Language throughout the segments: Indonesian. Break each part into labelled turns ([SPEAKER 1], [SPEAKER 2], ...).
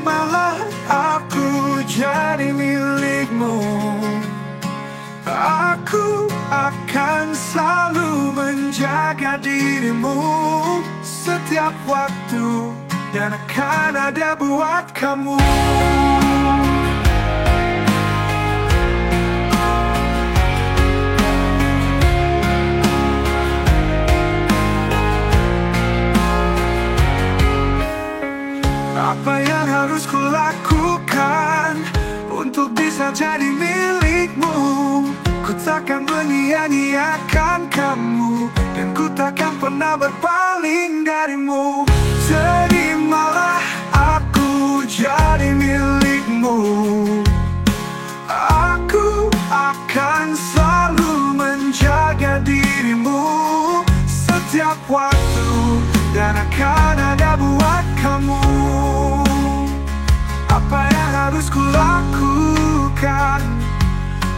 [SPEAKER 1] Terimalah aku jadi milikmu. Aku akan selalu menjaga dirimu setiap waktu, dan akan ada buat kamu. Apa yang harus kulakukan untuk bisa jadi milikmu? Ku takkan menyia-nyiakan kamu, dan ku takkan pernah berpaling darimu. Terimalah aku jadi milikmu. Aku akan selalu menjaga dirimu setiap waktu, dan akan ada buat kamu. Apa yang harus kulakukan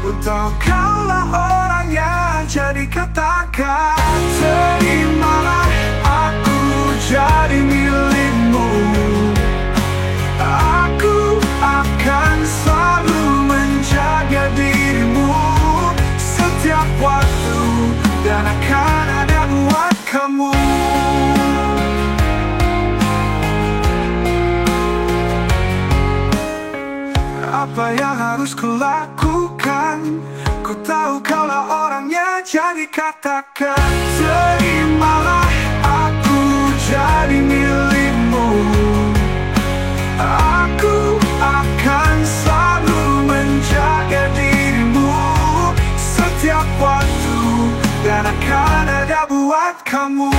[SPEAKER 1] untuk kaulah orang yang jadi katakan. Terimalah aku jadi milikmu. Aku akan selalu menjaga dirimu setiap waktu, dan akan ada buat kamu. Apa yang harus kulakukan? Ku tahu kaulah orangnya, jadi katakan. Terimalah aku jadi milikmu. Aku akan selalu menjaga dirimu setiap waktu, dan akan ada buat kamu.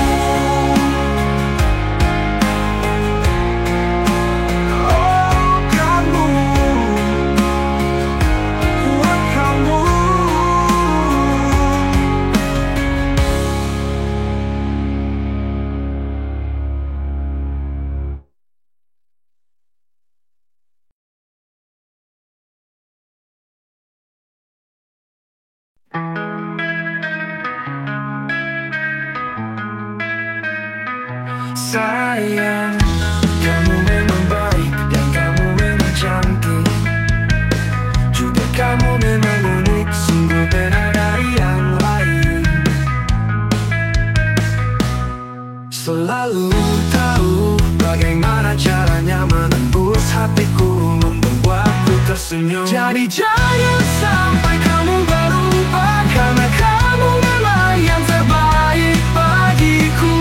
[SPEAKER 2] Sayang, kamu memang baik dan kamu memang cantik. Juga kamu memang unik, sungguh beda dari yang lain. Selalu tahu bagaimana caranya menembus hatiku, membuatku tersenyum. Jadi jangan sampai kamu berubah, karena kamu memang yang terbaik bagiku.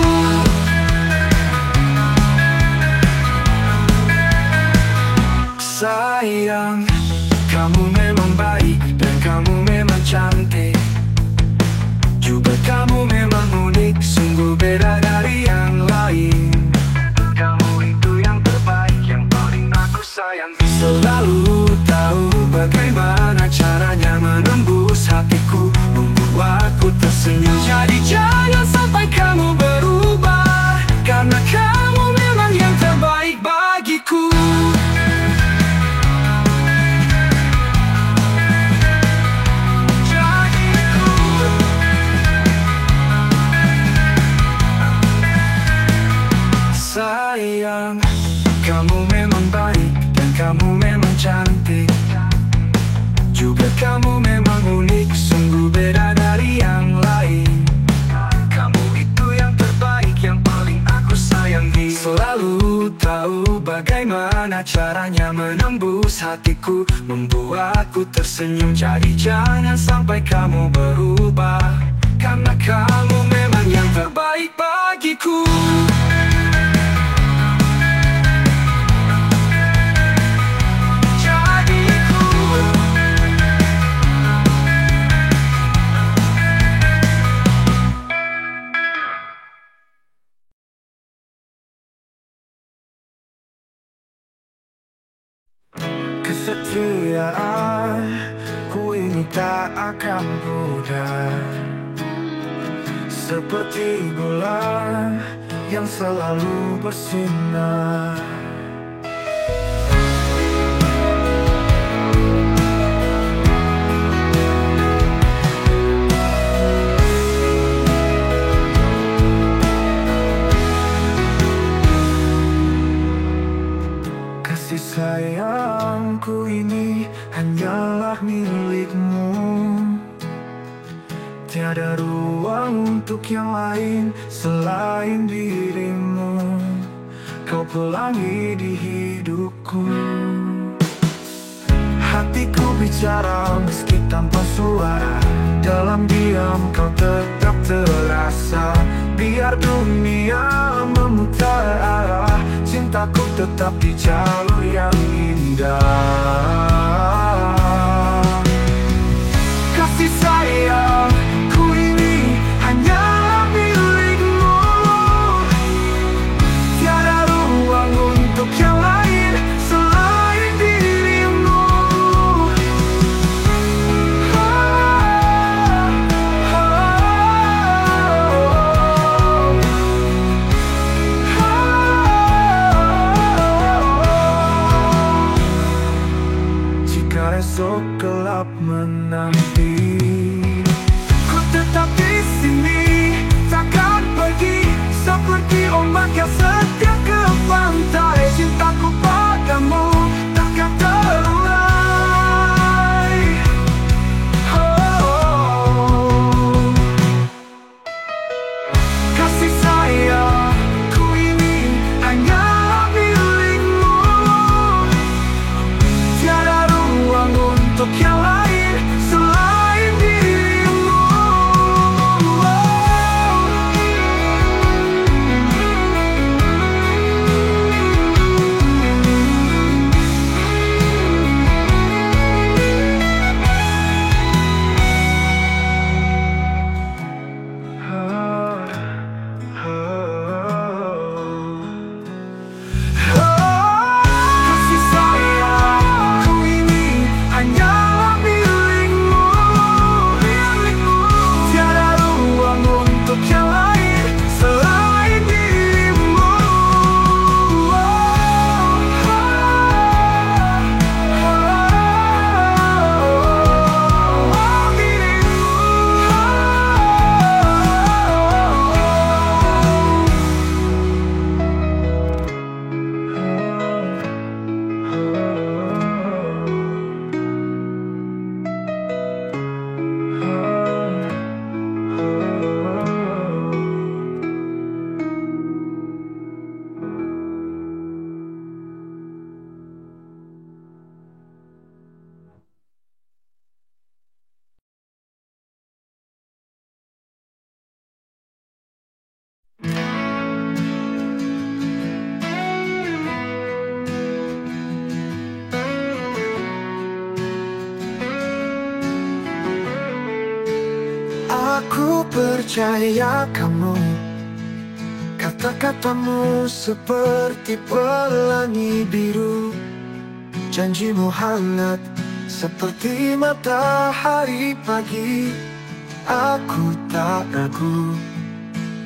[SPEAKER 2] Sayang, kamu memang baik dan kamu memang cantik. Juga kamu memang unik, sungguh beda dari yang lain. Kamu itu yang terbaik, yang paling aku sayangi. Selalu tahu bagaimana caranya menembus hatiku, membuatku tersenyum. Jadi jangan sampai kamu berubah, karena kamu memang yang terbaik bagiku. Sayang, kamu memang baik dan kamu memang cantik. Juga kamu memang unik, sungguh beda dari yang lain. Kamu itu yang terbaik, yang paling aku sayangi. Selalu tahu bagaimana caranya menembus hatiku, membuatku tersenyum. Jadi jangan sampai kamu berubah, karena kamu memang yang terbaik bagiku.
[SPEAKER 1] Kesetiaan ku ini tak akan pudar, seperti bulan yang selalu bersinar. Kasih untuk yang lain selain dirimu. Kau pelangi di hidupku. Hatiku bicara meski tanpa suara. Dalam diam kau tetap terasa. Biar dunia memutar arah, cintaku tetap di jalur yang indah. Kasih sayangku ini hanyalah milikmu. Tiada ruang untuk yang lain selain dirimu. Jika esok gelap menanti, ku tetap di sini, takkan pergi. Seperti ombak yang setia ke pantai, cintaku padamu takkan terurai. Oh. Kasih sayangku ini hanyalah milikmu. Tiada ruang untuk yang lain selain dirimu. Kasih sayangku ini hanyalah milikmu. Tiada ruang untuk yang lain selain dirimu. Aku percaya kamu, kata-katamu seperti pelangi biru. Janjimu hangat seperti matahari pagi. Aku tak ragu,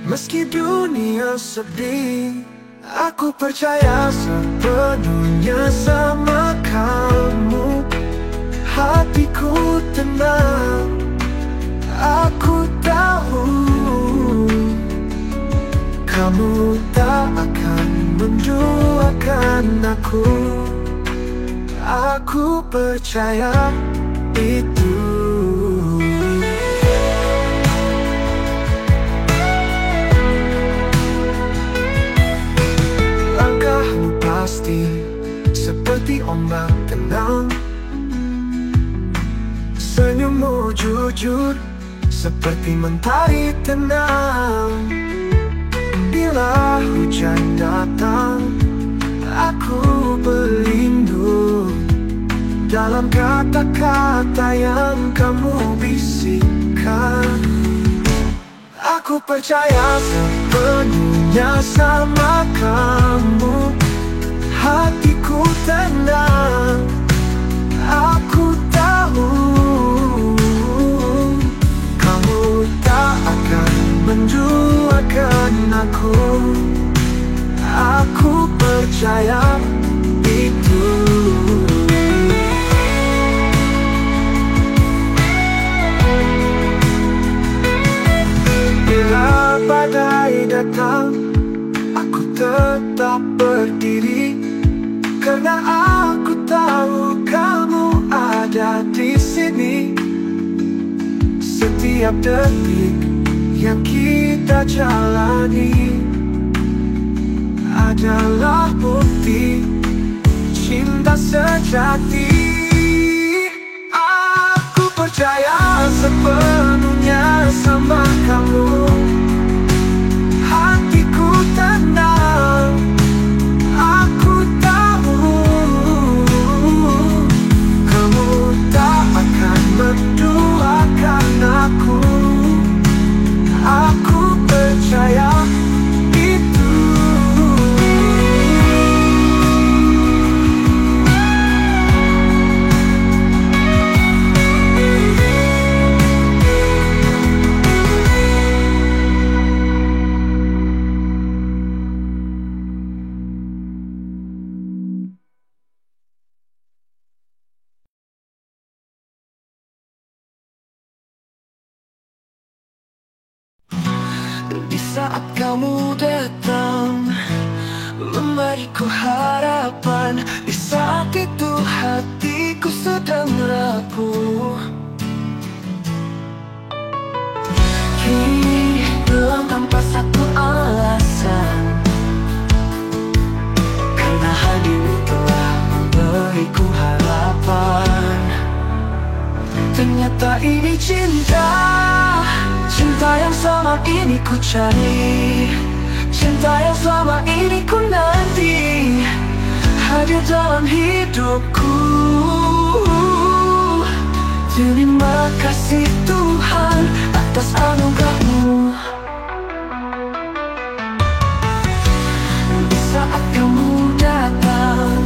[SPEAKER 1] meski dunia sepi. Aku percaya sepenuhnya sama kamu. Hatiku tenang, aku tahu kamu tak akan menduakan aku. Aku percaya itu. Langkahmu pasti seperti ombak tenang. Senyummu jujur seperti mentari tenang. Bila hujan datang, aku berlindung dalam kata-kata yang kamu bisikkan. Aku percaya sepenuhnya sama kamu. Hatiku tenang, aku tahu kamu tak akan menduakan aku. Aku percaya itu. Bila badai datang, aku tetap berdiri, karena aku tahu kamu ada di sini. Setiap detik
[SPEAKER 2] yang kita jalani adalah bukti cinta sejati. Aku percaya sepenuhnya sama kamu. Hatiku tenang, aku tahu kamu tak akan menduakan aku. Aku percaya itu. Di saat kamu datang memberiku harapan, di saat itu hatiku sedang rapuh. Hilang tanpa satu alasan, karena hadirmu telah memberiku harapan. Ternyata ini cinta, cinta yang selama ini ku cari, cinta yang selama ini ku nanti, hadir dalam hidupku. Terima kasih Tuhan atas anugerah-Mu. Di saat kamu datang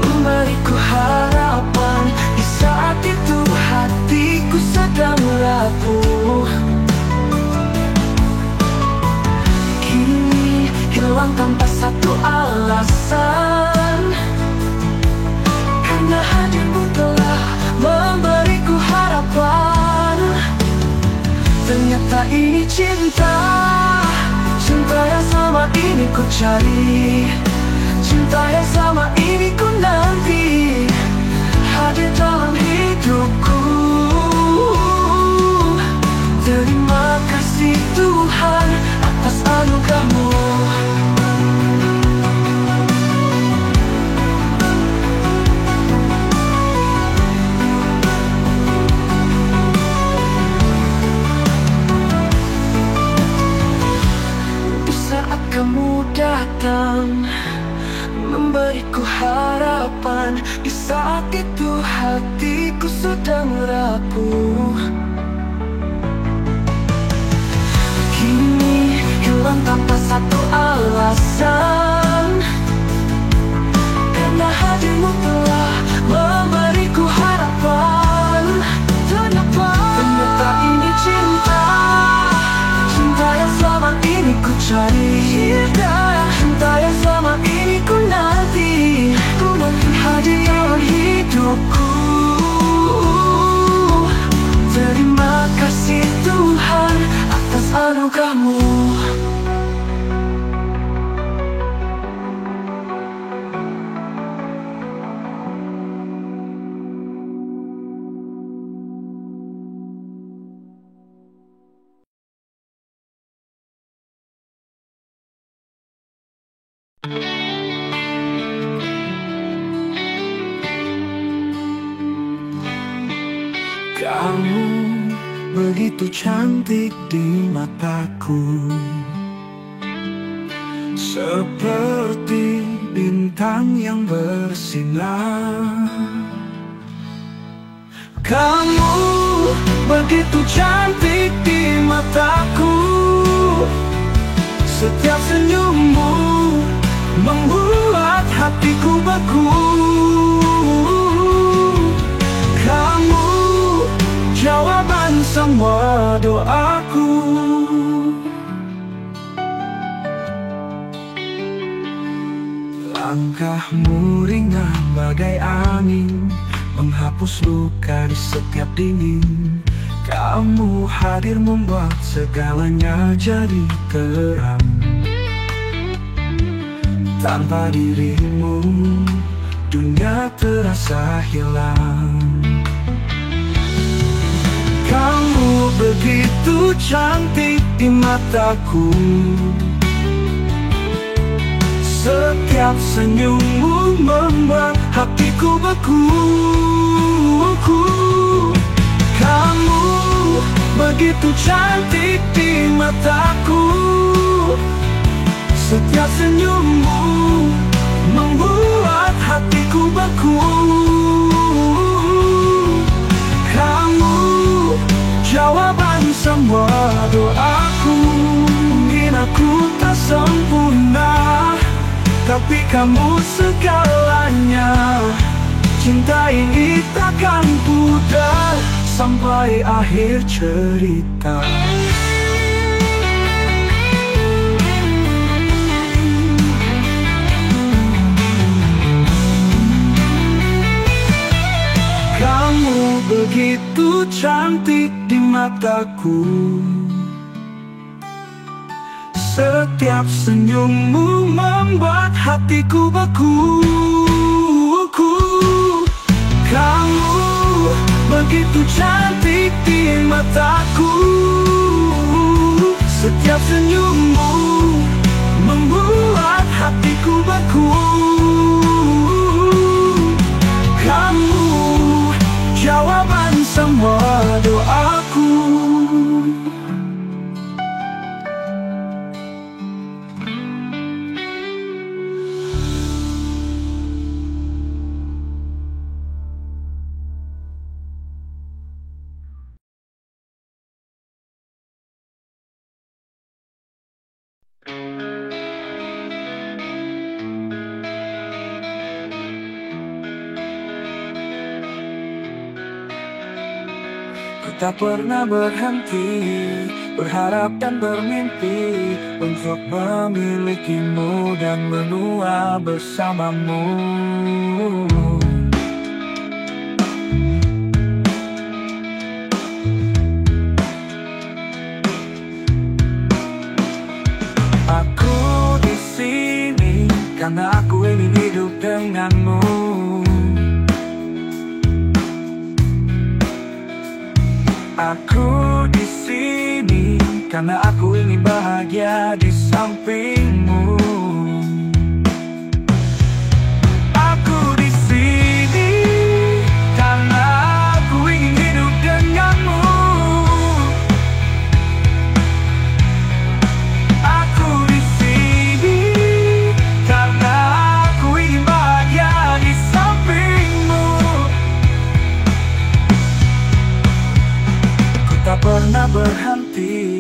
[SPEAKER 2] memberiku harapan, di saat itu hatiku sedang rapuh. Kini hilang tanpa satu alasan, karena hadirmu telah memberiku harapan. Ternyata ini cinta, cinta yang selama ini ku cari, cinta yang selama ini ku nanti, hadir dalam hidupku. Terima kasih Tuhan atas anugerah-Mu. Di saat kamu datang memberiku harapan, di saat itu hatiku sedang rapuh. Kini hilang tanpa satu alasan, karena hadirmu telah memberiku harapan. Ternyata ini cinta, cinta yang selama ini ku cari, cinta yang selama ini ku nanti, hadir dalam hidupku. Terima kasih Tuhan atas anugerah-Mu. Kamu begitu cantik di mataku, seperti bintang yang bersinar. Kamu begitu cantik di mataku, setiap senyummu membuat hatiku beku. Kamu jawaban semua doaku. Langkahmu ringan bagai angin, menghapus luka di setiap dingin. Kamu hadir membuat segalanya jadi terang. Tanpa dirimu, dunia terasa hilang. Kamu Kamu begitu cantik di mataku. Setiap senyummu membuat hatiku beku. Kamu begitu cantik di mataku. Setiap senyummu membuat hatiku beku. Kamu jawaban semua doaku. Mungkin aku tak sempurna, tapi kamu segalanya. Cinta ini takkan pudar sampai akhir cerita. Kamu begitu cantik di mataku. Setiap senyummu membuat hatiku beku. Kamu begitu cantik di mataku. Setiap senyummu membuat hatiku beku. Kamu jawaban semua doaku. Ku tak pernah berhenti, berharap dan bermimpi untuk memilikimu dan menua bersamamu. Aku di sini karena aku ingin hidup denganmu. Aku di sini karena aku ingin bahagia di sampingmu. Aku di sini karena aku ingin hidup denganmu. Aku di sini karena aku ingin bahagia di sampingmu. Tak pernah berhenti,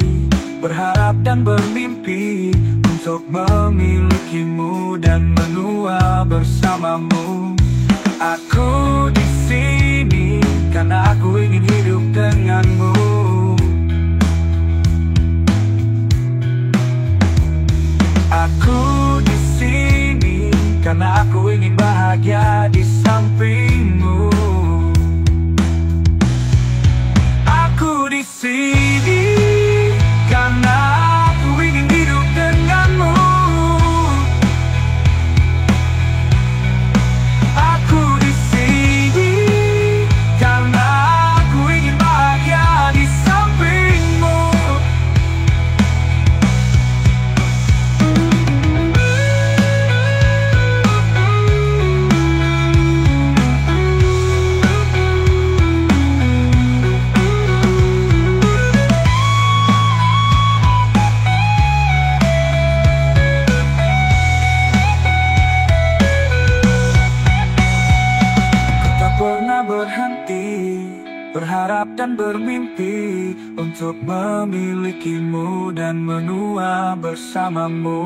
[SPEAKER 2] berharap dan bermimpi untuk memilikimu dan menua bersamamu. Aku di sini karena aku ingin hidup denganmu. Aku di sini karena aku ingin bahagia di sampingmu. Aku di sini karena aku ingin hidup denganmu. Aku di sini karena aku ingin bahagia di sampingmu. Berhenti, berharap dan bermimpi untuk memilikimu dan menua bersamamu.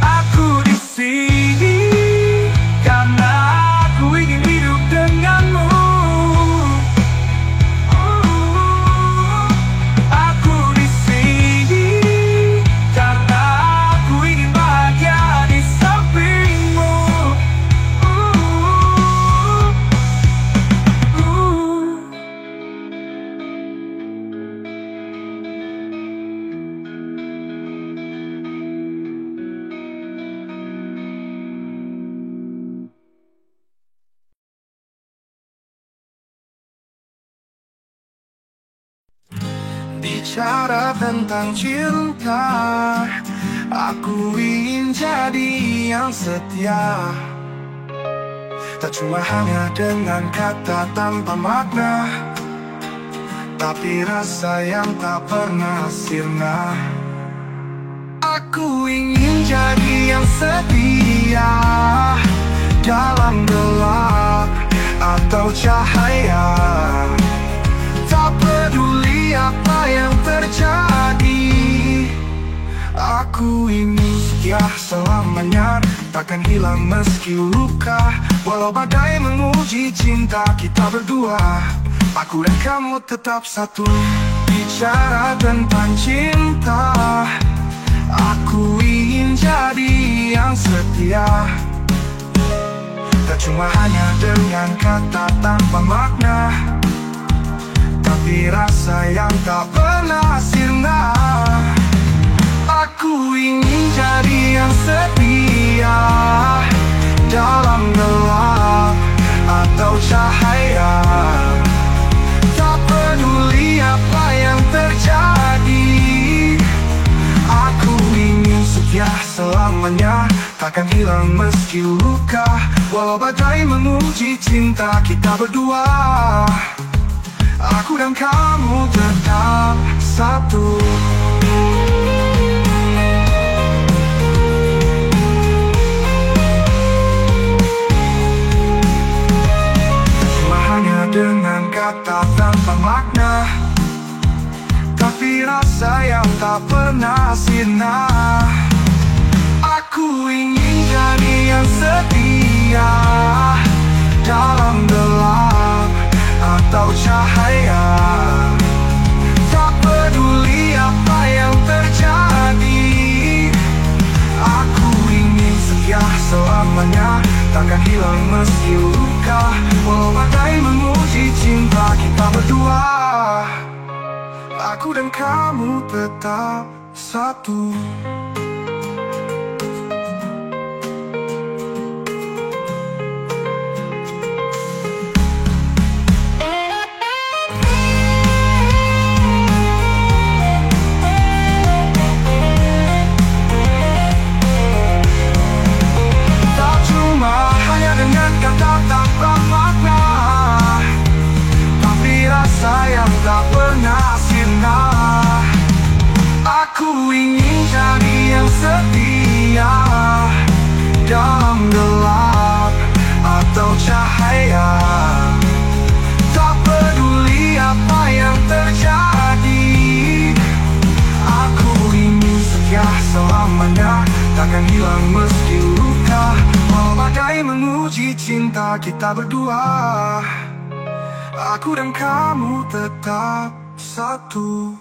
[SPEAKER 2] Aku di sini karena aku ingin hidup denganmu. Aku di sini karena aku ingin bahagia di sampingmu.
[SPEAKER 1] bicara tentang cinta. Aku ingin jadi yang setia, tak cuma hanya dengan kata tanpa makna, tapi rasa yang tak pernah sirna. Aku ingin jadi yang setia, dalam gelap atau cahaya, tak peduli apa yang terjadi. Aku ingin setia selamanya, takkan hilang meski luka. Walau badai menguji cinta kita berdua, aku dan kamu tetap satu. Bicara tentang cinta, aku ingin jadi yang setia, tak cuma hanya dengan kata tanpa makna, tapi rasa yang tak pernah sirna. Aku ingin jadi yang setia, dalam gelap atau cahaya, tak peduli apa yang terjadi. Aku ingin setia selamanya, takkan hilang meski luka. Walau badai menguji cinta kita berdua, aku dan kamu tetap satu. Cuma hanya dengan kata tanpa makna, tapi rasa yang tak pernah sirna. Aku ingin jadi yang setia, dalam gelap atau cahaya, tak peduli apa yang terjadi. Aku ingin setia selamanya, takkan hilang meski luka. Walau badai menguji cinta kita berdua, aku dan kamu tetap satu. Tak cuma hanya dengan kata tanpa makna, tapi rasa yang tak pernah sirna. Aku ingin jadi yang setia, dalam gelap atau cahaya, tak peduli apa yang terjadi. Aku ingin setia selamanya, takkan hilang meski luka. Walau badai menguji cinta kita berdua, aku dan kamu tetap satu.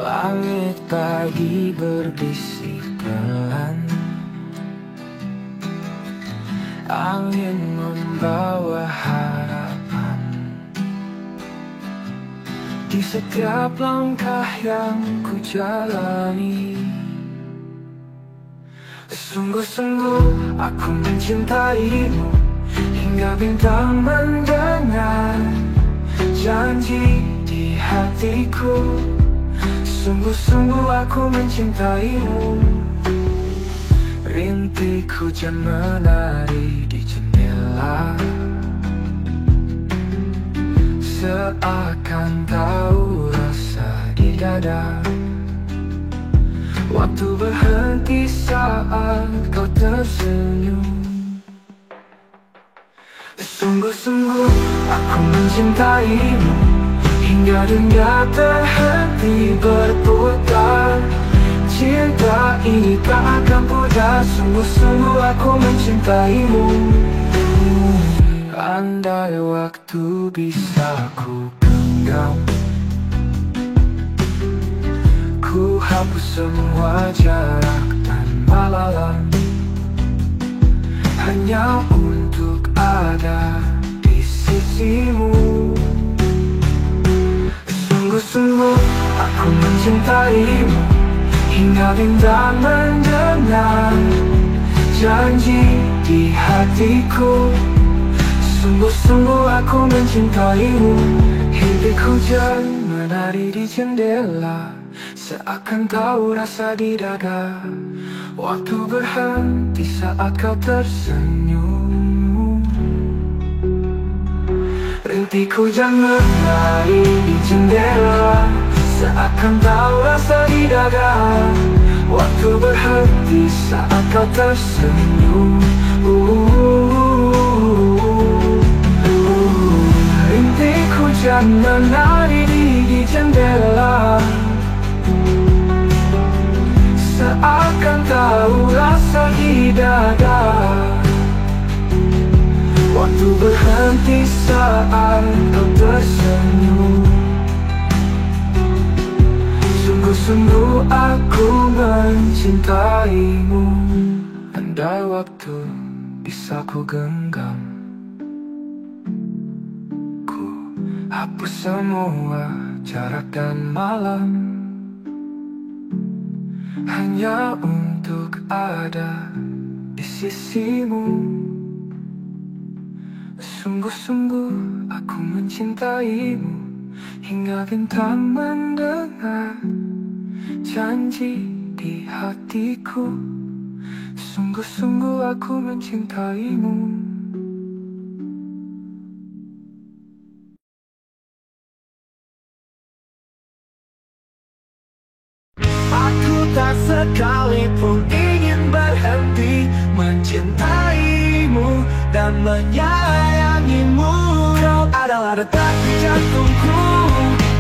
[SPEAKER 2] Langit pagi berbisik pelan, angin membawa harapan. Di setiap langkah yang ku jalani, sungguh-sungguh aku mencintaimu, hingga bintang mendengar janji di hatiku. Sungguh-sungguh aku mencintaimu, rintik hujan menari di jendela, seakan tahu rasa di dada. Waktu berhenti saat kau tersenyum. Sungguh-sungguh aku mencintaimu, hingga dunia terhenti berputar. Cinta ini tak akan pudar, sungguh-sungguh aku mencintaimu. Andai waktu bisa ku genggam, ku hapus semua jarak dan malam, hanya untuk ada di sisimu. Sungguh-sungguh aku mencintaimu, hingga bintang mendengar janji di hatiku. Sungguh-sungguh aku mencintaimu. Rintik hujan menari di jendela, seakan tahu rasa di dada. Waktu berhenti saat kau tersenyum. Rintik hujan menari di jendela, seakan tahu rasa di dada. Waktu berhenti saat kau tersenyum. Rintik hujan menari di jendela, seakan tahu rasa di dada. Waktu berhenti saat kau tersenyum. Sungguh-sungguh aku mencintaimu. Andai waktu bisa ku genggam, ku hapus semua jarak dan malam, hanya untuk ada di sisimu. Sungguh-sungguh aku mencintaimu, hingga bintang mendengar janji di hatiku. Sungguh-sungguh aku mencintaimu. Aku tak sekalipun ingin berhenti mencintaimu dan menyayangimu. Kau adalah detak di jantungku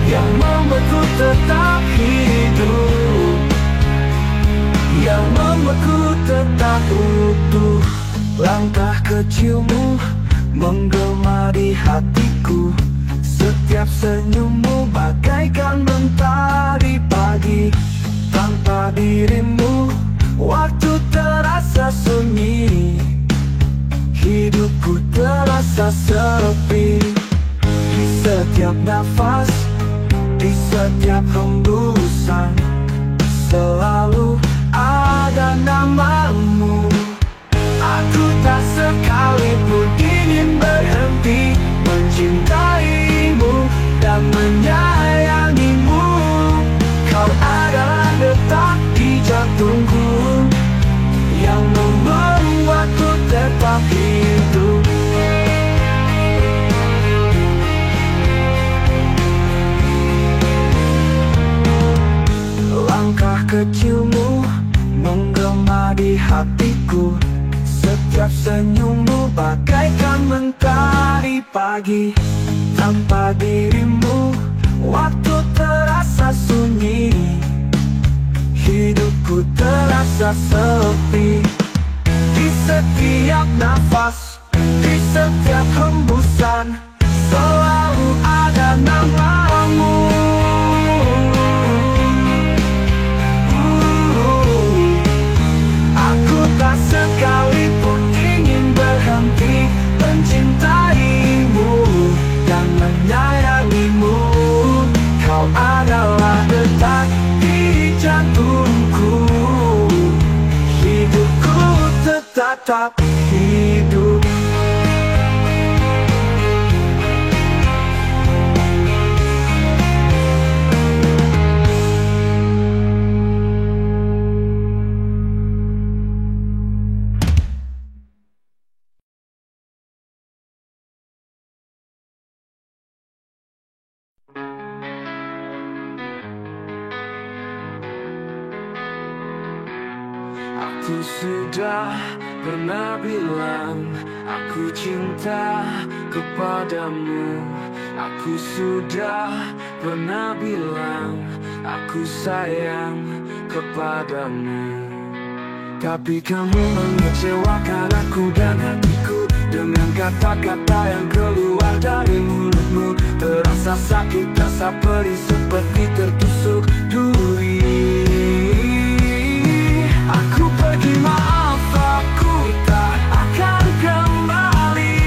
[SPEAKER 2] yang membuatku tetap hidup, yang membuatku tetap utuh. Langkah kecilmu menggema di hatiku. Setiap senyummu bagaikan mentari pagi. Tanpa dirimu waktu terasa sunyi, hidupku terasa sepi. Di setiap nafas, di setiap hembusan, selalu ada namamu. Aku tak sekalipun ingin berhenti mencintaimu dan menyayangimu. Kau adalah detak di jantungku yang membuatku tetap hidup. Langkah kecilmu menggema di hatiku. Setiap senyummu bagaikan mentari pagi. Tanpa dirimu waktu terasa sunyi, hidupku terasa sepi. Di setiap nafas, di setiap hembusan, selalu ada namamu. Aku tak sekalipun ingin berhenti mencintaimu dan menyayangimu. Kau adalah detak di jantungku, hidupku tetap hidup. Aku sudah pernah bilang aku cinta kepadamu. Aku sudah pernah bilang aku sayang kepadamu. Tapi kamu mengecewakan aku dan hatiku dengan kata-kata yang keluar dari mulutmu. Terasa sakit, terasa perih, seperti tertusuk duri. Aku pergi, maaf, aku tak akan kembali.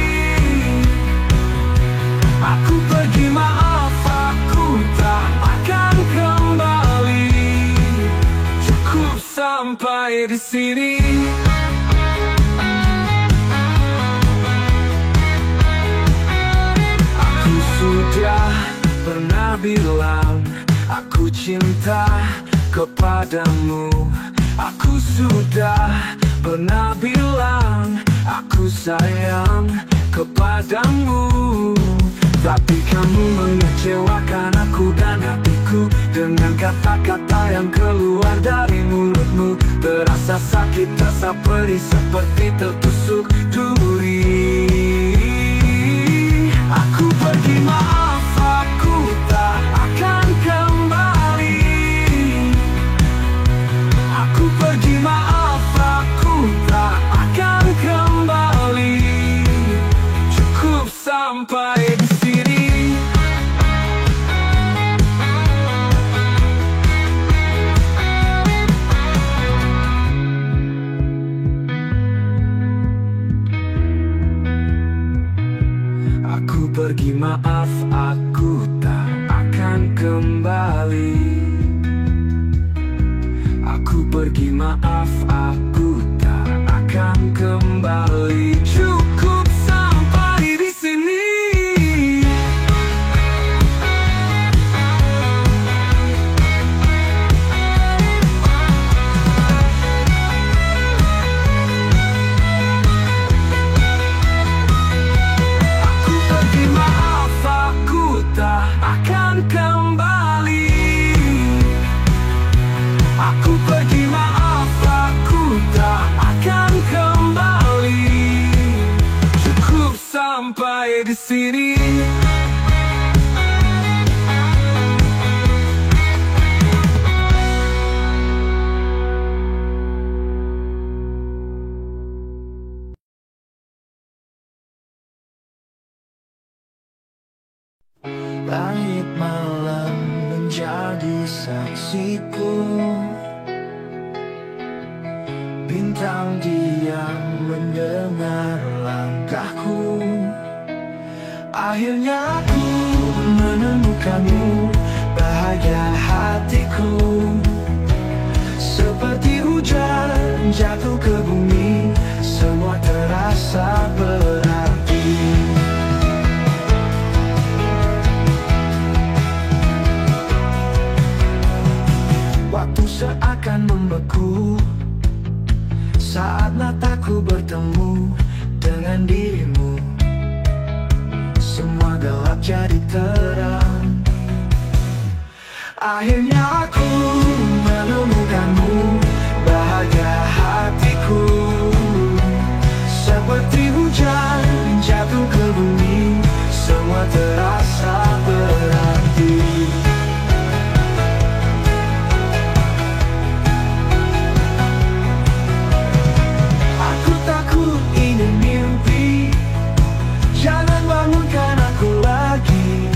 [SPEAKER 2] Aku pergi, maaf, aku tak akan kembali. Cukup sampai di sini. bilang aku cinta kepadamu. Aku sudah pernah bilang aku sayang kepadamu. Tapi kamu mengecewakan aku dan hatiku dengan kata-kata yang keluar dari mulutmu. Terasa sakit, terasa perih, seperti tertusuk duri. Aku pergi, maaf, aku tak akan kembali. Aku pergi, maaf, aku tak akan kembali. Cukup sampai di sini. Aku pergi, maaf, aku tak akan kembali. Aku pergi, maaf, aku tak akan kembali. Cukup sampai di sini. Aku pergi, maaf, aku tak akan kembali. Aku pergi, maaf, aku tak akan kembali. Cukup sampai di sini.
[SPEAKER 1] Langit malam menjadi saksiku, bintang diam mendengar langkahku. Akhirnya aku menemukanmu, bahagia hatiku. Seperti hujan jatuh ke bumi, semua terasa berarti. Waktu seakan membeku saat mataku bertemu dengan dirimu. Semua gelap jadi terang. Akhirnya aku menemukanmu, bahagia hatiku. Seperti hujan jatuh ke bumi, semua terasa berarti. Aku takut ini mimpi, jangan bangunkan aku lagi.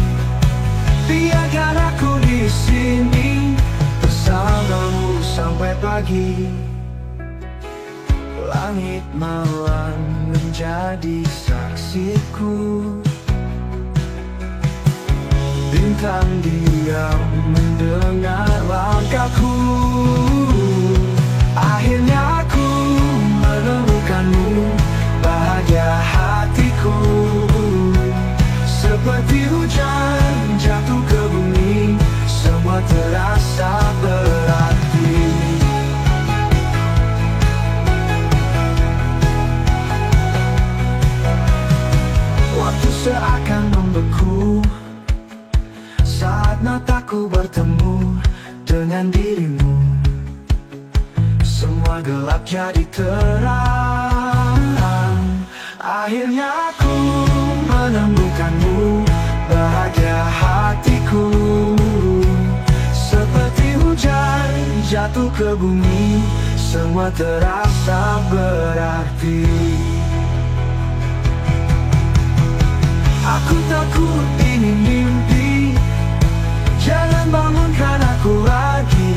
[SPEAKER 1] Biarkan aku di sini bersamamu sampai pagi. Langit malam menjadi saksiku, bintang diam mendengar langkahku. Akhirnya aku menemukanmu, bahagia hatiku. Seperti hujan jatuh ke bumi, semua terasa berarti. Waktu seakan membeku saat mataku bertemu dengan dirimu. Semua gelap jadi terang. Akhirnya aku menemukanmu, bahagia hatiku. Seperti hujan jatuh ke bumi, semua terasa berarti. Aku takut ini mimpi, jangan bangunkan aku lagi.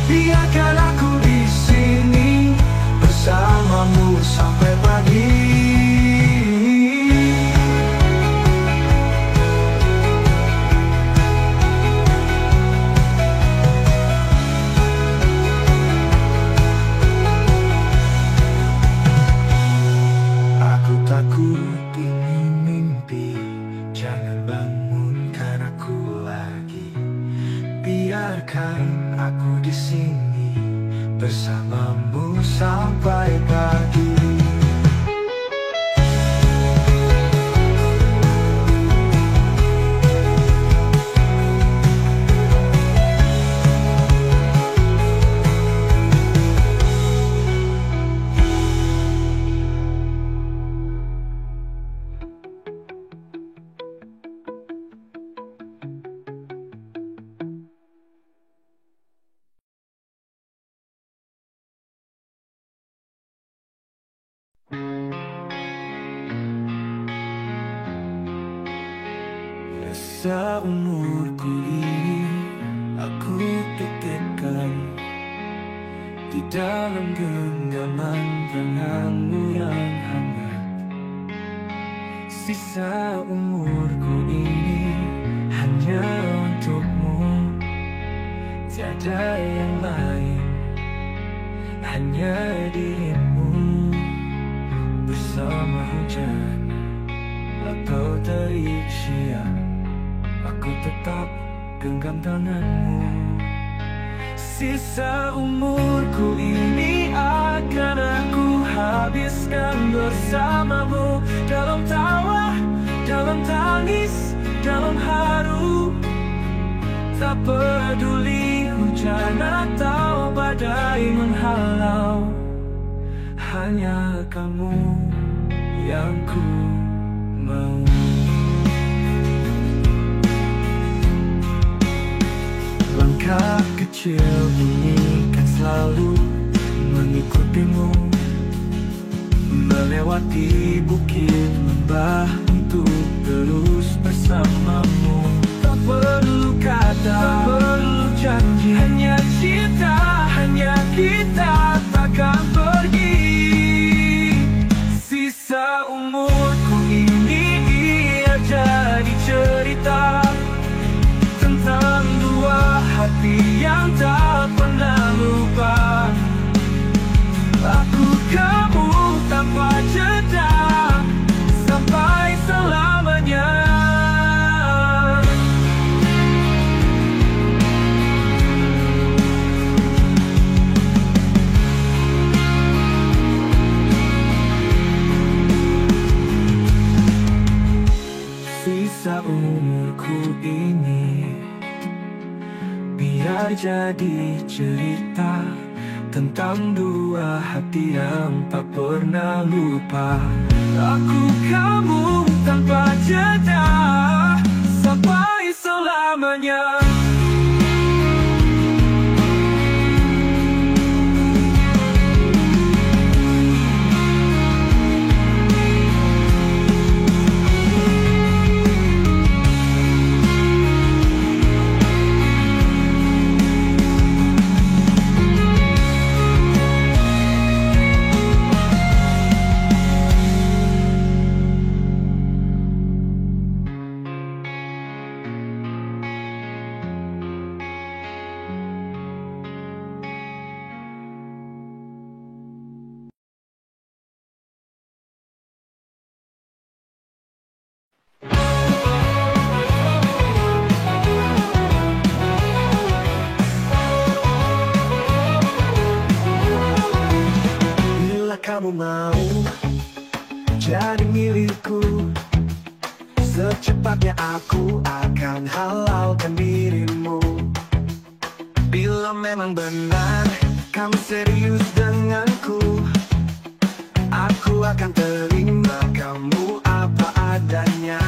[SPEAKER 1] Biarkan aku di sini bersamamu sampai pagi.
[SPEAKER 2] Sisa umurku ini aku titipkan di dalam genggaman tanganmu yang hangat. Sisa umurku ini hanya untukmu, tiada yang lain, hanya dirimu. Bersama hujan atau terik siang, aku tetap genggam tanganmu. Sisa umurku ini akan aku habiskan bersamamu, dalam tawa, dalam tangis, dalam haru. Tak peduli hujan atau badai menghalau, hanya kamu yang ku mau. Langkah kecil ini kan selalu mengikutimu, melewati bukit lembah untuk terus bersamamu. Tak perlu kata, tak perlu janji, hanya cinta, hanya kita takkan pergi. Sisa umurku ini ia jadi cerita tentang dua hati yang tak pernah lupa. Aku kamu tanpa jeda sampai selamanya. Sisa umurku ini biar jadi cerita tentang dua hati yang tak pernah lupa. Aku kamu tanpa jeda sampai selamanya. Kamu mau jadi milikku, secepatnya aku akan halalkan dirimu. Bila memang benar kamu serius denganku, aku akan terima kamu apa adanya.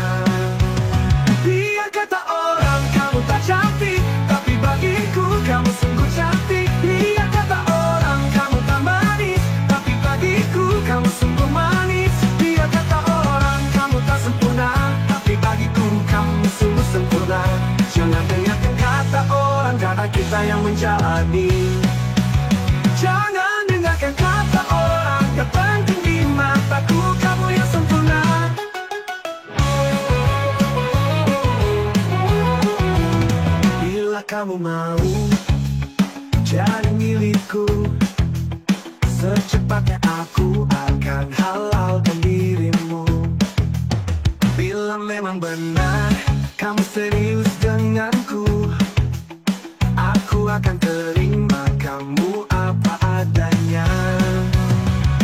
[SPEAKER 2] Biar kata orang kamu tak cantik, tapi bagiku kamu sungguh cantik. Biar kata orang kamu tak manis, tapi bagiku kamu sungguh manis. Biar kata orang kamu tak sempurna, tapi bagiku kamu sungguh sempurna. Jangan dengarkan kata orang karena kita yang menjalani. Jangan dengarkan kata orang, yang penting di mataku kamu yang sempurna. Bila kamu mau jadi milikku, secepatnya aku akan halalkan dirimu. Bila memang benar kamu serius denganku, aku akan terima kamu apa adanya.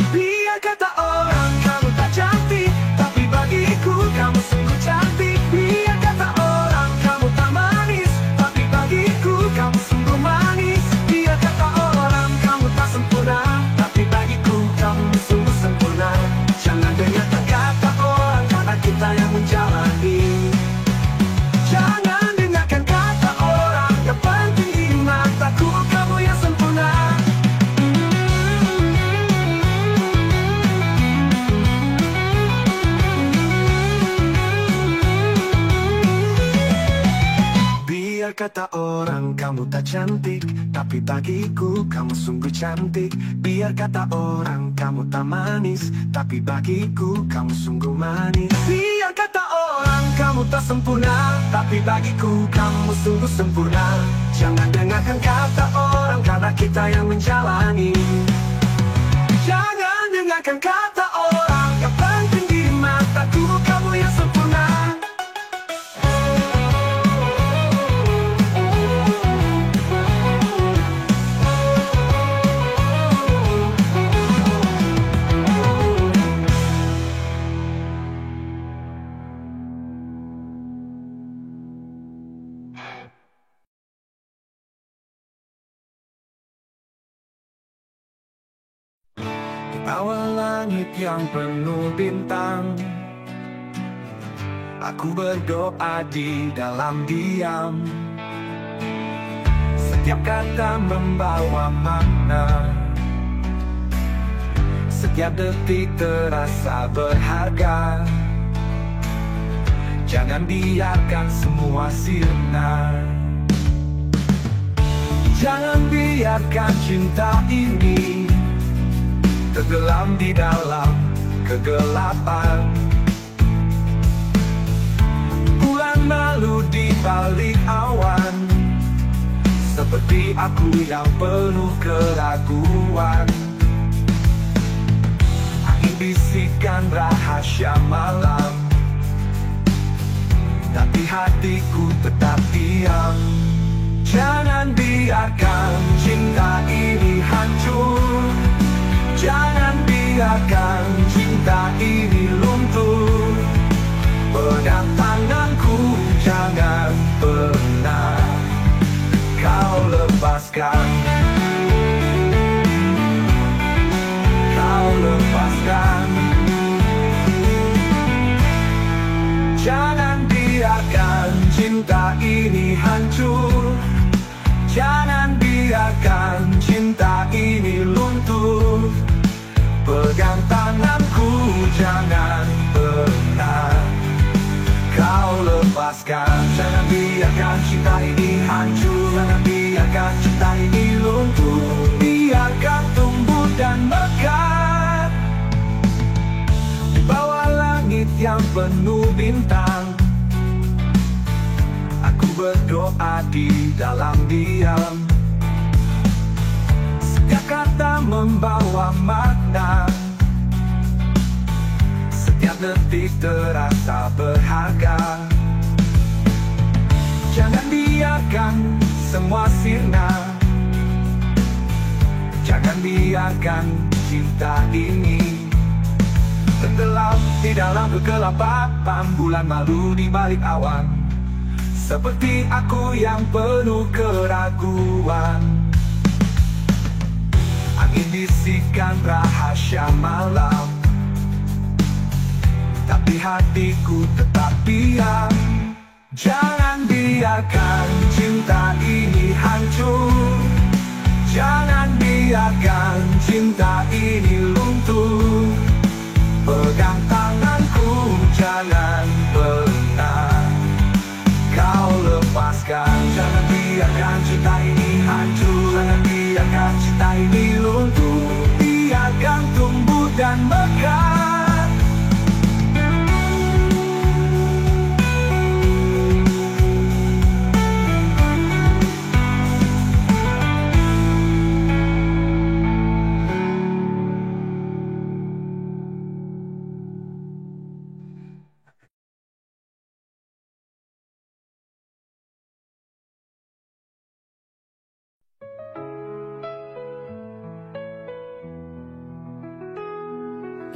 [SPEAKER 2] Biar kata orang kamu tak cantik, tapi bagiku kamu sungguh cantik. Biar kata orang kamu tak manis, tapi bagiku kamu sungguh manis. Biar kata orang kamu tak sempurna, tapi bagiku
[SPEAKER 1] kata orang kamu tak cantik, tapi bagiku kamu sungguh cantik. Biar kata orang kamu tak manis, tapi bagiku kamu sungguh manis. Biar kata orang kamu tak sempurna, tapi bagiku kamu sungguh sempurna. Jangan dengarkan kata orang, karena kita yang menjalani. Jangan dengarkan kata orang, yang penting di mataku kamu yang sempurna.
[SPEAKER 2] Bawah langit yang penuh bintang, aku berdoa di dalam diam. Setiap kata membawa makna, setiap detik terasa berharga. Jangan biarkan semua sirna. Jangan biarkan cinta ini tenggelam di dalam kegelapan. Bulan malu di balik awan, seperti aku yang penuh keraguan. Angin bisikan rahasia malam, tapi hatiku tetap diam. Jangan biarkan cinta ini hancur. Jangan biarkan cinta ini luntur. Pegang tanganku, jangan pernah kau lepaskan. Kau lepaskan. Jangan biarkan cinta ini hancur. Jangan biarkan cinta ini luntur. Pegang tanganku, jangan pernah kau lepaskan. Jangan biarkan cinta ini hancur. Jangan biarkan cinta ini luntur. Biarkan tumbuh dan mekar di bawah langit yang penuh bintang. Aku berdoa di dalam diam. Setiap kata membawa makna, setiap detik terasa berharga. Jangan biarkan semua sirna. Jangan biarkan cinta ini tenggelam di dalam kegelapan. Bulan malu di balik awan, seperti aku yang penuh keraguan. Angin bisikan rahasia malam, tapi hatiku tetap diam. Jangan biarkan cinta ini hancur. Jangan biarkan cinta ini luntur. Pegang tanganku, jangan pernah kau lepaskan. Jangan biarkan cinta ini hancur. Jangan biarkan cinta ini luntur. Biarkan tumbuh dan mekar.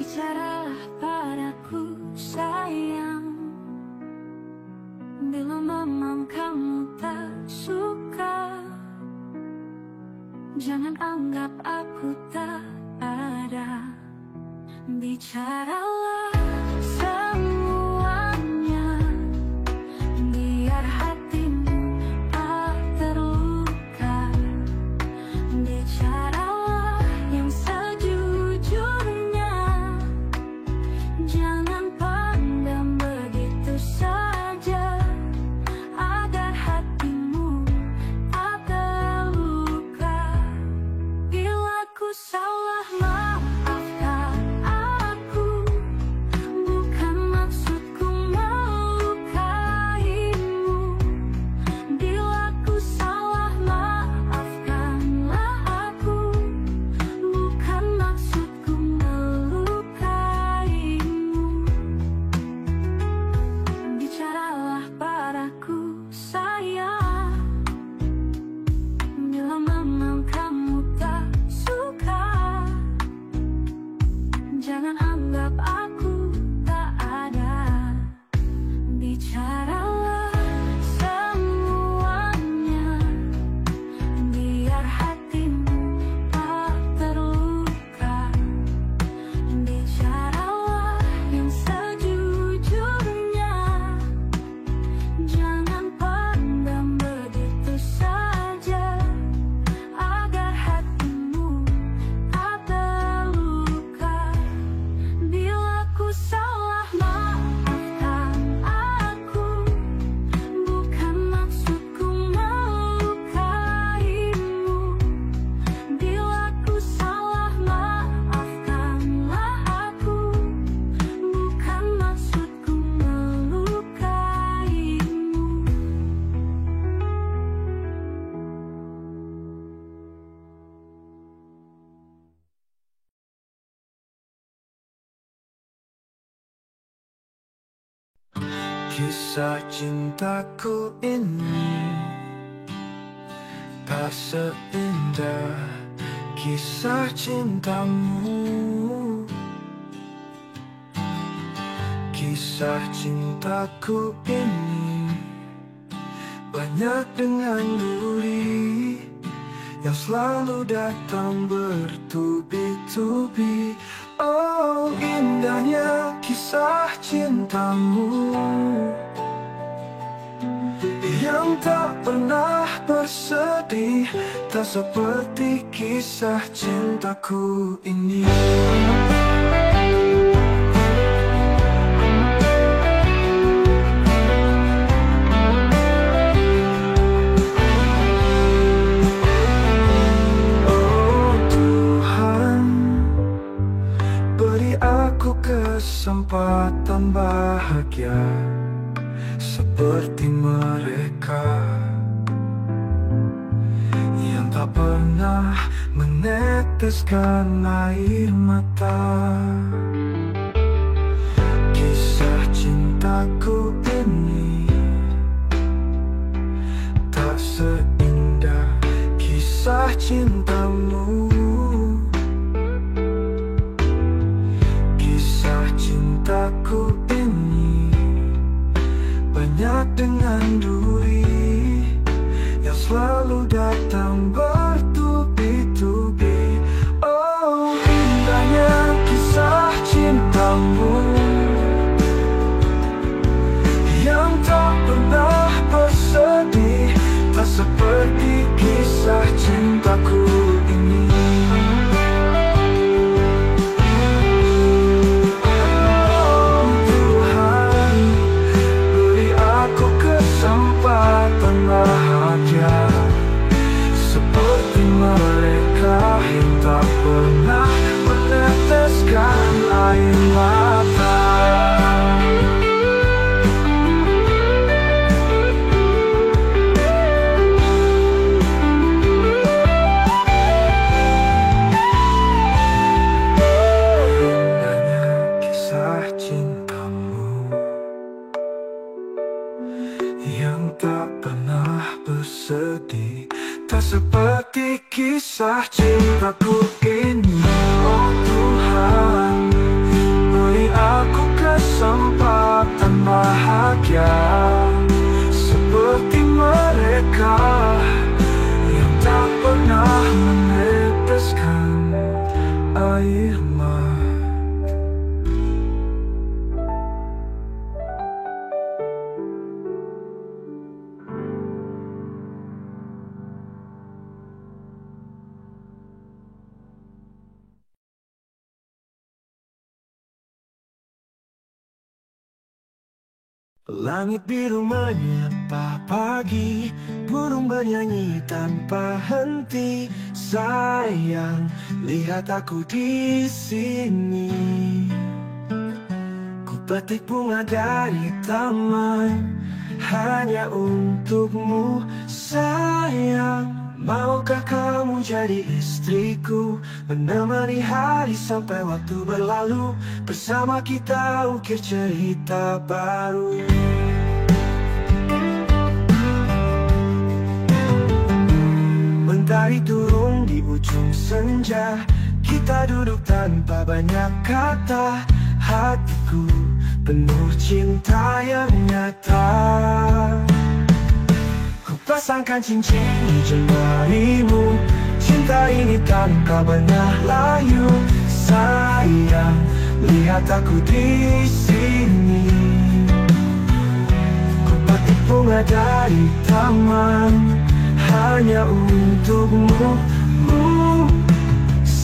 [SPEAKER 3] Bicaralah padaku sayang, bila memang kamu tak suka. Jangan anggap aku tak ada. Bicaralah semuanya, biar hatimu tak terluka. Bicaralah yang sejujurnya, jangan pandang begitu saja, agar hatimu anggap aku tak ada. Bicaralah semuanya, biar hatimu tak terluka. Bicaralah yang sejujurnya, jangan pandang begitu saja, agar hatimu tak terluka. Bila ku salah, maafkan aku, bukan maksudku melukaimu. Bila ku salah, maafkanlah aku, bukan maksudku melukaimu.
[SPEAKER 2] Kisah cintaku ini tak seindah kisah cintamu. Kisah cintaku ini banyak dengan duri yang selalu datang bertubi-tubi. Oh, indahnya kisah cintamu yang tak pernah bersedih, tak seperti kisah cintaku ini. Oh Tuhan, beri aku kesempatan bahagia seperti mereka yang tak pernah meneteskan air mata. Kisah cintaku ini tak seindah kisah cintamu. Kisah cintaku ini banyak dengan duri yang selalu datang bertubi-tubi. Oh, indahnya kisah cintamu yang tak pernah bersedih, tak seperti kisah cintaku ini. Kesempatan bahagia seperti mereka yang tak pernah meneteskan air mata. Indahnya kisah cintamu yang tak pernah bersedih, tak seperti kisah cintaku ini. Oh Tuhan, beri aku kesempatan bahagia seperti mereka yang tak pernah meneteskan air mata. Langit biru menyapa pagi, burung bernyanyi tanpa henti. Sayang, lihat aku di sini. Ku petik bunga dari taman hanya untukmu, sayang. Maukah kamu jadi istriku, menemani hari sampai waktu berlalu, bersama kita ukir cerita baru. Mentari turun di ujung senja, kita
[SPEAKER 1] Kita duduk tanpa banyak kata, hatiku penuh cinta yang nyata. Ku pasangkan cincin di jemarimu, cinta ini tanpa banyak layu. Sayang, lihat aku di sini. Ku petik bunga dari taman hanya untukmu.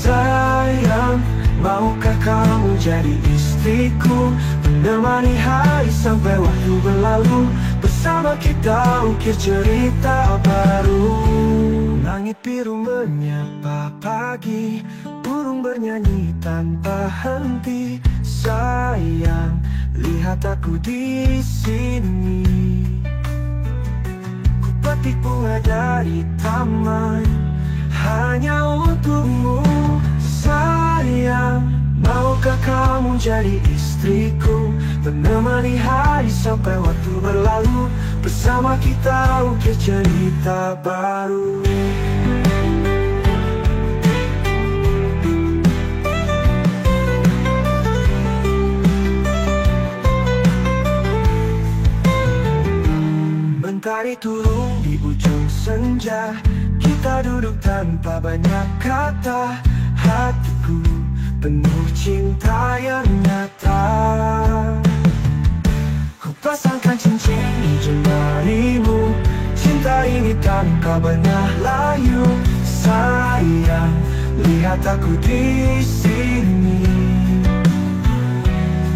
[SPEAKER 1] Sayang, maukah kamu jadi istriku, menemani hari sampai waktu berlalu, bersama kita ukir cerita baru. Langit biru menyapa pagi, burung bernyanyi tanpa henti. Sayang, lihat aku di sini. Ku petik bunga dari taman hanya untukmu. Sayang, maukah kamu jadi istriku, menemani hari sampai waktu berlalu, bersama kita ukir cerita baru. Mentari turun di ujung senja, kita duduk tanpa banyak kata, hatiku penuh cinta yang nyata. Ku pasangkan cincin di jemarimu, cinta ini tanpa banyak layu. Sayang, lihat aku di sini.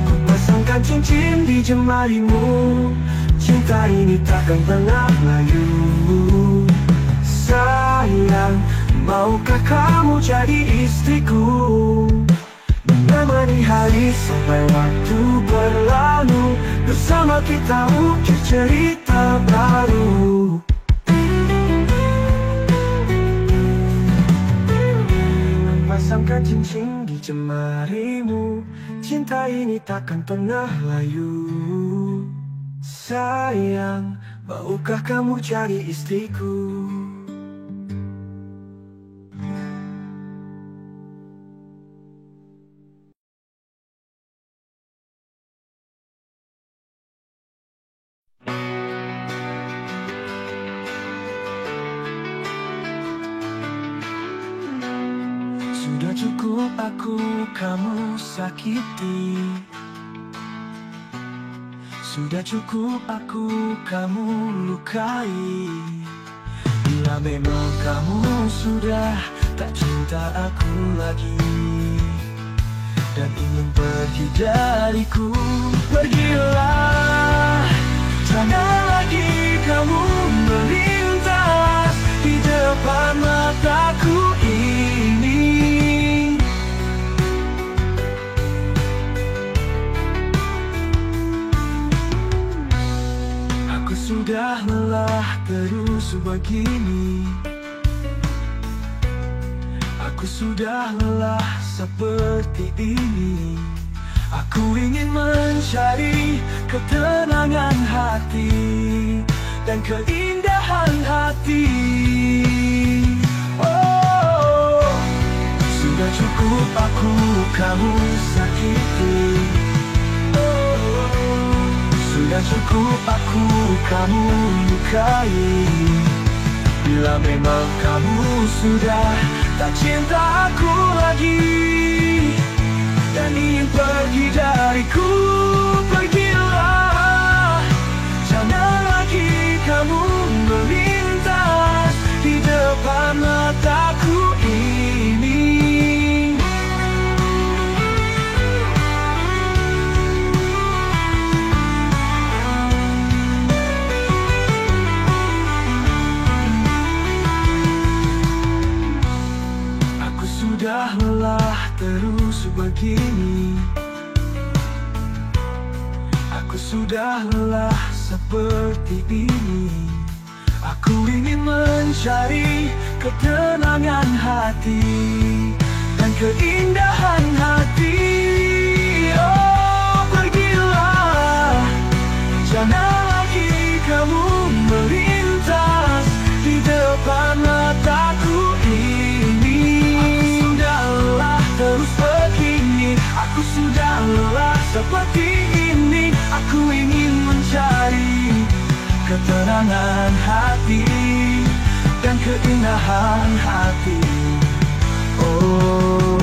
[SPEAKER 1] Ku pasangkan cincin di jemarimu, cinta ini takkan pernah layu. Sayang, maukah kamu jadi istriku, menemani hari sampai waktu berlalu, bersama kita ukir cerita baru. Pasangkan cincin di jemarimu, cinta ini takkan pernah layu. Sayang, maukah kamu jadi istriku. Sudah cukup aku kamu sakiti, sudah cukup aku kamu lukai. Bila memang kamu sudah tak cinta aku lagi dan ingin pergi dariku, pergilah. Jangan lagi kamu melintas di depan mataku ini. Aku sudah lelah terus begini, aku sudah lelah seperti ini. Aku ingin mencari ketenangan hati dan keindahan hati. Oh, sudah cukup aku kamu sakiti. Oh, sudah cukup aku kamu lukai. Bila memang kamu sudah tak cinta aku lagi dan ingin pergi dariku, pergilah. Jangan lagi kamu melintas di depan mataku ini. Aku sudah lelah terus begini, aku sudah lelah seperti ini. Aku ingin mencari ketenangan hati dan keindahan hati. Oh, pergilah. Jangan lagi kamu melintas di depan mataku ini. Aku sudah lelah lelah seperti ini. Aku ingin mencari ketenangan hati dan keindahan hati. Oh,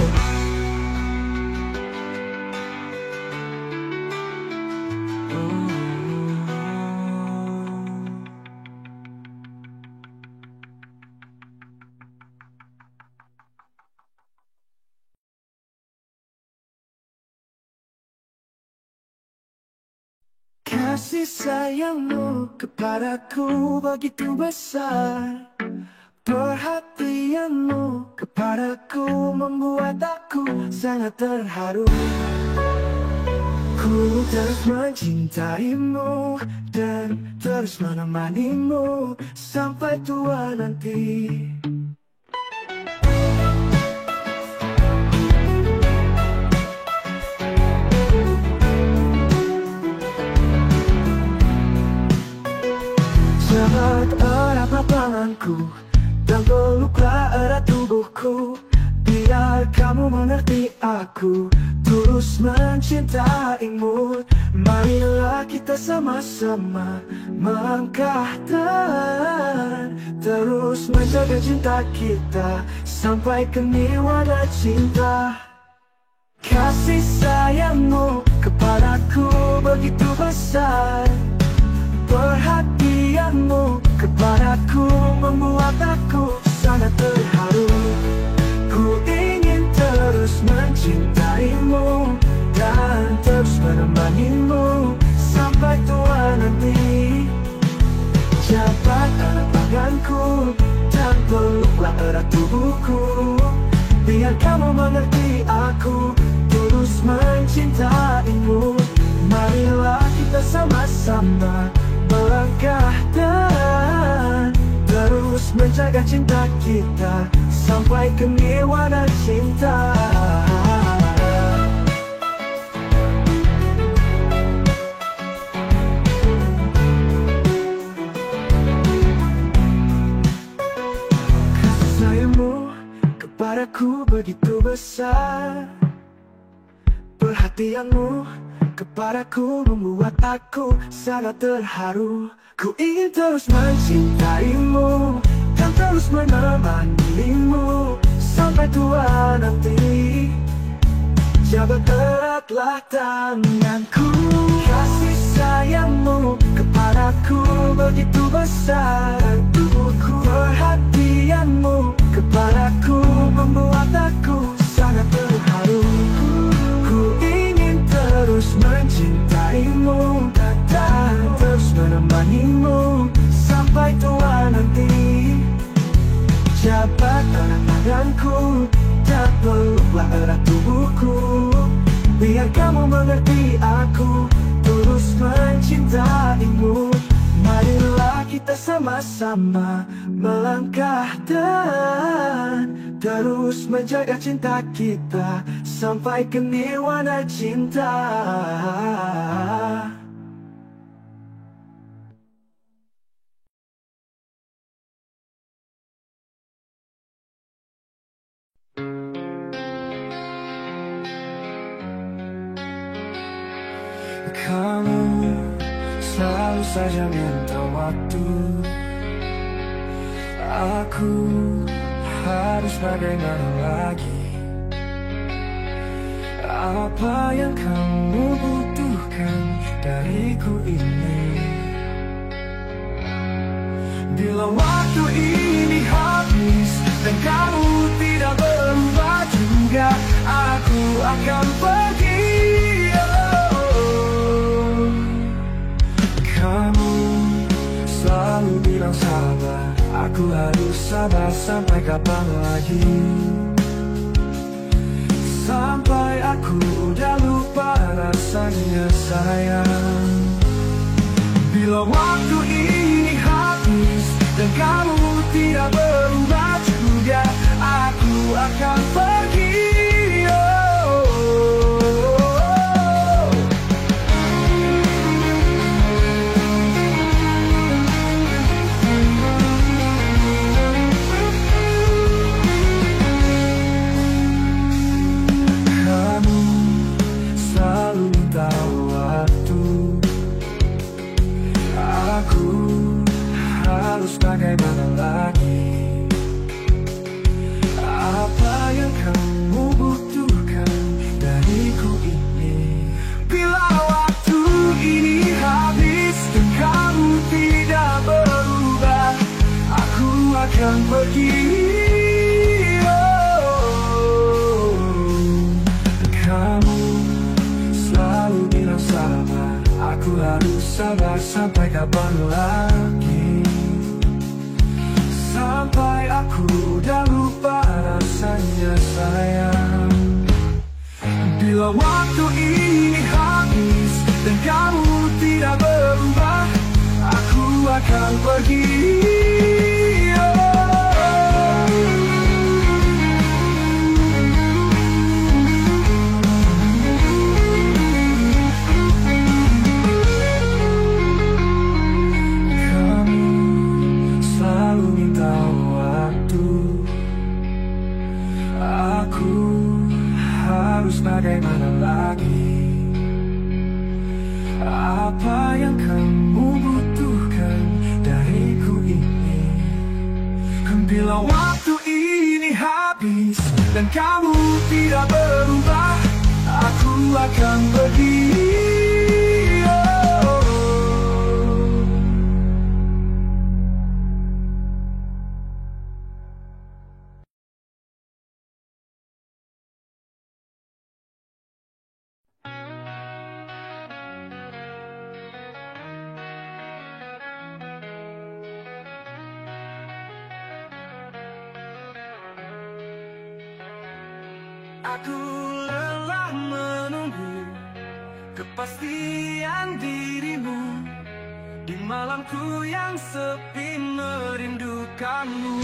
[SPEAKER 1] kasih sayangmu kepadaku begitu besar. Perhatianmu kepadaku membuat aku sangat terharu. Ku terus mencintaimu dan terus menemanimu sampai tua nanti. Jangan erat tanganku dan peluklah erat tubuhku, biar kamu mengerti aku tulus mencintaimu. Marilah kita sama-sama melangkah dan terus menjaga cinta kita sampai ke nirwana cinta. Kasih sayangmu kepadaku begitu besar. Perhatianmu kepadaku membuat aku sangat terharu. Ku ingin terus mencintaimu dan terus menemanimu sampai tua nanti. Jabat erat tanganku dan peluklah erat tubuhku, biar kamu mengerti aku tulus mencintaimu. Marilah kita sama-sama melangkah dan terus menjaga cinta kita sampai ke nirwana cinta. Kasih sayangmu kepadaku begitu besar. Perhatianmu kepadaku membuat aku sangat terharu. Ku ingin terus mencintaimu dan terus menemanimu sampai tua nanti. Jabat eratlah tanganku. Kasih sayangmu kepadaku begitu besar. Tubuhku, perhatianmu kepadaku membuat aku sangat terharu. Terus mencintaimu dan terus menemanimu sampai tua nanti. Jabat erat tanganku dan peluklah erat tubuhku, biar kamu mengerti aku tulus mencintaimu. Marilah kita sama-sama melangkah dan terus menjaga cinta kita sampai ke nirwana cinta. Kamu selalu saja minta waktu. Aku harus bagaimana lagi? Apa yang kamu butuhkan dariku ini? Bila waktu ini habis dan kamu tidak berubah juga, aku akan pergi. Kamu selalu bilang sabar, aku harus sabar sampai kapan lagi? Sampai aku udah lupa rasanya sayang. Bila waktu ini habis dan kamu tidak berubah juga, aku akan pergi.
[SPEAKER 2] harus bagaimana lagi? Apa yang kamu butuhkan dariku ini? Bila waktu ini habis dan kamu tidak berubah, aku akan pergi. Kamu selalu bilang sabar, aku harus sabar sampai kapan lagi? Sampai aku udah lupa rasanya sayang. Bila waktu ini habis dan kamu tidak berubah, aku akan pergi. Bagaimana lagi? Apa yang kamu butuhkan dariku ini? Bila waktu ini habis dan kamu tidak berubah, aku akan pergi. Aku lelah menunggu kepastian dirimu di malamku yang sepi merindukanmu.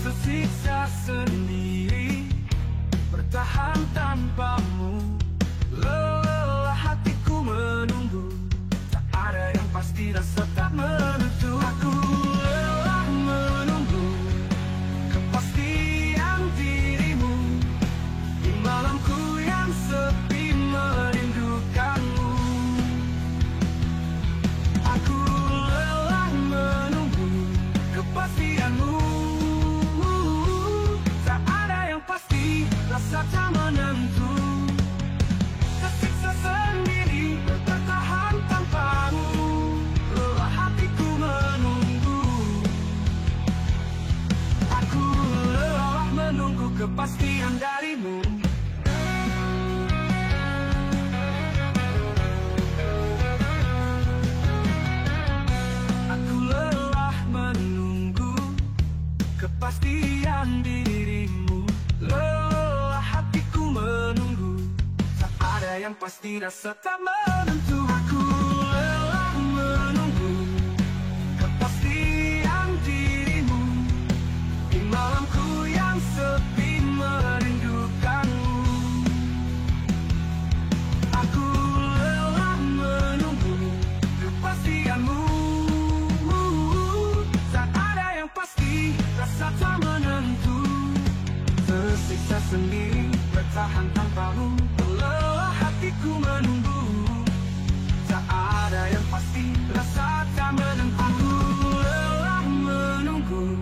[SPEAKER 2] Tersiksa sendiri bertahan tanpamu, lelah hatiku menunggu, tak ada yang pasti rasa tak menentu. Aku lelah menunggu kepastian dirimu di malamku yang sepi merindukanmu. Aku lelah menunggu kepastianmu, tak ada yang pasti rasa tak menentu. Tersiksa sendiri bertahan tanpamu, lelah hatiku menunggu. Aku lelah menunggu kepastian darimu. Aku lelah menunggu kepastian dirimu, lelah hatiku menunggu, tak ada yang pasti rasa tak menentu. Aku lelah menunggu kepastian dirimu di malamku yang sepi merindukanmu. Aku lelah menunggu kepastianmu, tak ada yang pasti rasa tak menentu. Tersiksa sendiri bertahan tanpamu, lelah hatiku menunggu, tak ada yang pasti rasa tak menentu. Aku lelah menunggu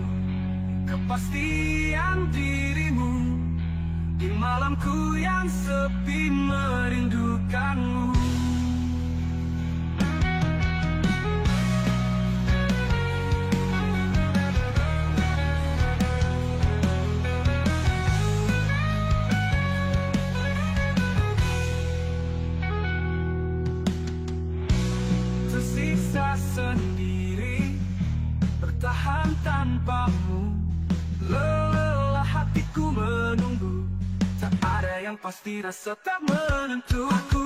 [SPEAKER 2] kepastian dirimu di malamku yang sepi merindukanmu. Tersiksa sendiri bertahan tanpamu, lelah hatiku menunggu, tak ada yang pasti rasa tak menentu. Aku